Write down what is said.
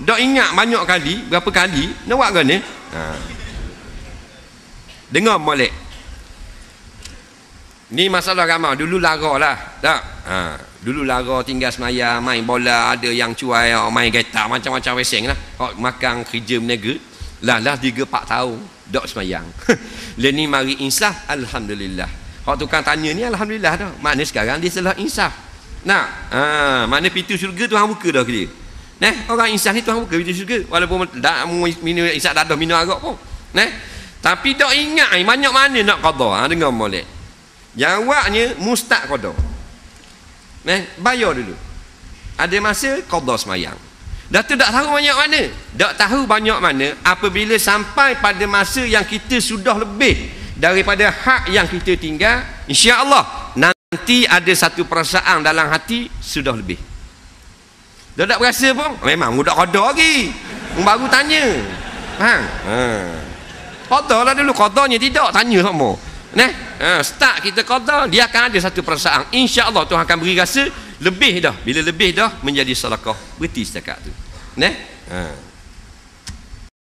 dak ingat banyak kali, berapa kali nak buat kan ni? Dengar molek. Ni masalah agama. Dulu lara lah. Tak? Dulu lara tinggal semayang, main bola, ada yang cuai, main gitar, macam-macam weseng lah. Makan kerja berniaga. Lah 3-4 tahun dak semayang. Lain ni mari insaf, alhamdulillah. Hak tukang tanya ni alhamdulillah dah. Makna sekarang dia telah insaf. Nak? Makna pintu syurga Tuhan buka dah ke dia. Orang insaf ni Tuhan buka pintu syurga. Walaupun tak minum insaf dah minum arak pun. Tapi tak ingat banyak mana nak qada. Dengar molek. Jawabnya mustaq qada. Bayar dulu. Ada masa qada semayang. Dah tu tak tahu banyak mana. Tak tahu banyak mana apabila sampai pada masa yang kita sudah lebih daripada hak yang kita tinggal, insya-Allah nanti ada satu perasaan dalam hati sudah lebih. Dah tak berasa pun, memang budak qada lagi. Baru tanya. Faham? Qada lah dulu, qadanya tidak tanya semua. Start kita qada, dia akan ada satu perasaan. Insya-Allah Tuhan akan beri rasa lebih dah. Bila lebih dah menjadi sedekah. Berhenti setakat tu.